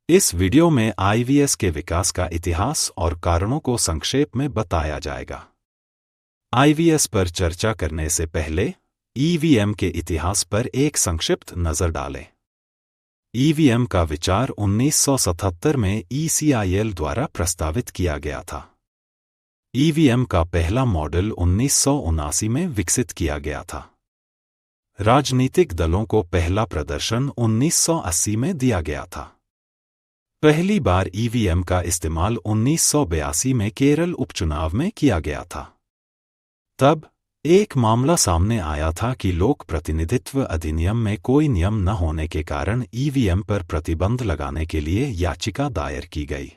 इस वीडियो में आईवीएस के विकास का इतिहास और कारणों को संक्षेप में बताया जाएगा। आईवीएस पर चर्चा करने से पहले ईवीएम के इतिहास पर एक संक्षिप्त नज़र डालें। ईवीएम का विचार 1977 में ईसीआईएल द्वारा प्रस्तावित किया गया था। ईवीएम का पहला मॉडल 1979 में विकसित किया गया था। राजनीतिक दलों को पहला प्रदर्शन 1980 में दिया गया था। पहली बार ईवीएम का इस्तेमाल 1982 में केरल उपचुनाव में किया गया था। तब एक मामला सामने आया था कि लोक प्रतिनिधित्व अधिनियम में कोई नियम न होने के कारण ईवीएम पर प्रतिबंध लगाने के लिए याचिका दायर की गई।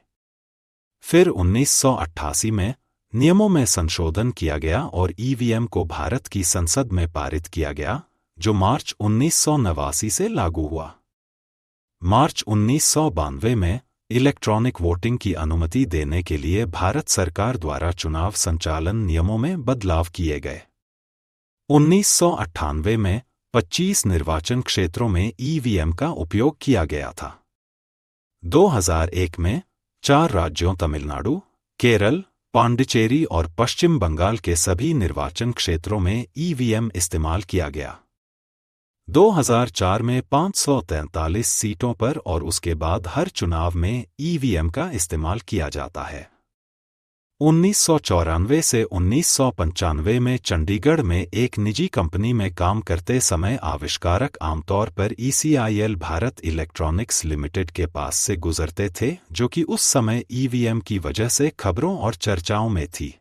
फिर 1988 में नियमों में संशोधन किया गया और ईवीएम को भारत की संसद में पारित किया गया, जो मार्च 1989 से लागू हुआ। मार्च 1992 में इलेक्ट्रॉनिक वोटिंग की अनुमति देने के लिए भारत सरकार द्वारा चुनाव संचालन नियमों में बदलाव किए गए। 1998 में 25 निर्वाचन क्षेत्रों में ईवीएम का उपयोग किया गया था। 2001 में 4 राज्यों तमिलनाडु, केरल, पांडिचेरी और पश्चिम बंगाल के सभी निर्वाचन क्षेत्रों में ईवीएम इस्तेमाल किया गया। 2004 में 543 सीटों पर और उसके बाद हर चुनाव में ईवीएम का इस्तेमाल किया जाता है। 1994 से 1995 में चंडीगढ़ में एक निजी कंपनी में काम करते समय आविष्कारक आमतौर पर ईसीआईएल भारत इलेक्ट्रॉनिक्स लिमिटेड के पास से गुजरते थे, जो कि उस समय ईवीएम की वजह से खबरों और चर्चाओं में थी।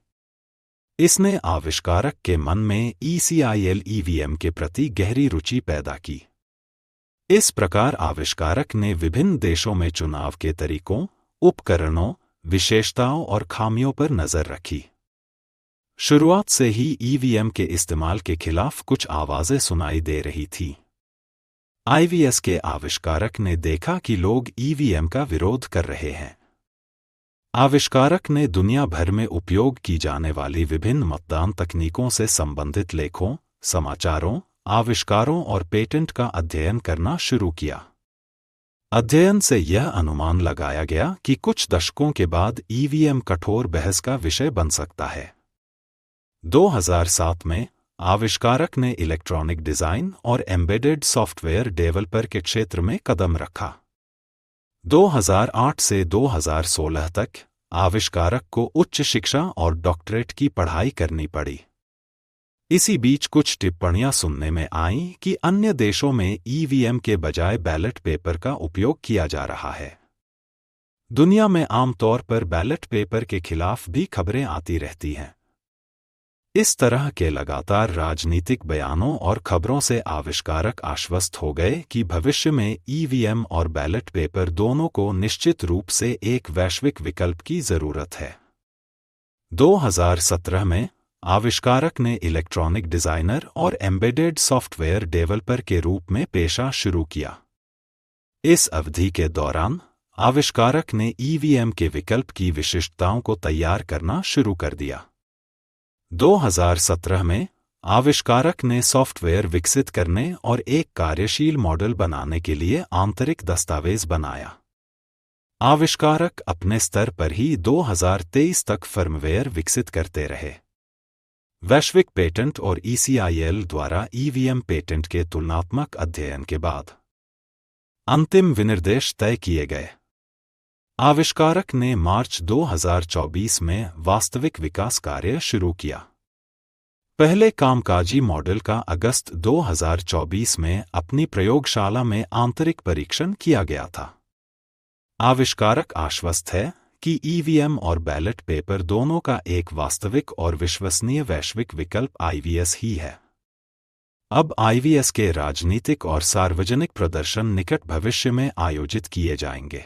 इसने आविष्कारक के मन में ईसीआईएल ईवीएम के प्रति गहरी रुचि पैदा की। इस प्रकार आविष्कारक ने विभिन्न देशों में चुनाव के तरीकों, उपकरणों, विशेषताओं और खामियों पर नजर रखी। शुरुआत से ही ईवीएम के इस्तेमाल के खिलाफ कुछ आवाजें सुनाई दे रही थी। आईवीएस के आविष्कारक ने देखा कि लोग ईवीएम का विरोध कर रहे हैं। आविष्कारक ने दुनिया भर में उपयोग की जाने वाली विभिन्न मतदान तकनीकों से संबंधित लेखों, समाचारों, आविष्कारों और पेटेंट का अध्ययन करना शुरू किया। अध्ययन से यह अनुमान लगाया गया कि कुछ दशकों के बाद ईवीएम कठोर बहस का विषय बन सकता है। 2007 में आविष्कारक ने इलेक्ट्रॉनिक डिजाइन और एम्बेडेड सॉफ्टवेयर डेवलपर के क्षेत्र में कदम रखा। 2008 से 2016 तक आविष्कारक को उच्च शिक्षा और डॉक्टरेट की पढ़ाई करनी पड़ी। इसी बीच कुछ टिप्पणियां सुनने में आईं कि अन्य देशों में ईवीएम के बजाय बैलेट पेपर का उपयोग किया जा रहा है। दुनिया में आमतौर पर बैलेट पेपर के खिलाफ भी खबरें आती रहती हैं। इस तरह के लगातार राजनीतिक बयानों और खबरों से आविष्कारक आश्वस्त हो गए कि भविष्य में ईवीएम और बैलेट पेपर दोनों को निश्चित रूप से एक वैश्विक विकल्प की जरूरत है। 2017 में आविष्कारक ने इलेक्ट्रॉनिक डिजाइनर और एम्बेडेड सॉफ्टवेयर डेवलपर के रूप में पेशा शुरू किया। इस अवधि के दौरान आविष्कारक ने ईवीएम के विकल्प की विशिष्टताओं को तैयार करना शुरू कर दिया। 2017 में आविष्कारक ने सॉफ्टवेयर विकसित करने और एक कार्यशील मॉडल बनाने के लिए आंतरिक दस्तावेज बनाया। आविष्कारक अपने स्तर पर ही 2023 तक फर्मवेयर विकसित करते रहे। वैश्विक पेटेंट और ईसीआईएल द्वारा ईवीएम पेटेंट के तुलनात्मक अध्ययन के बाद अंतिम विनिर्देश तय किए गए। आविष्कारक ने मार्च 2024 में वास्तविक विकास कार्य शुरू किया। पहले कामकाजी मॉडल का अगस्त 2024 में अपनी प्रयोगशाला में आंतरिक परीक्षण किया गया था। आविष्कारक आश्वस्त है कि ईवीएम और बैलेट पेपर दोनों का एक वास्तविक और विश्वसनीय वैश्विक विकल्प आईवीएस ही है। अब आईवीएस के राजनीतिक और सार्वजनिक प्रदर्शन निकट भविष्य में आयोजित किए जाएंगे।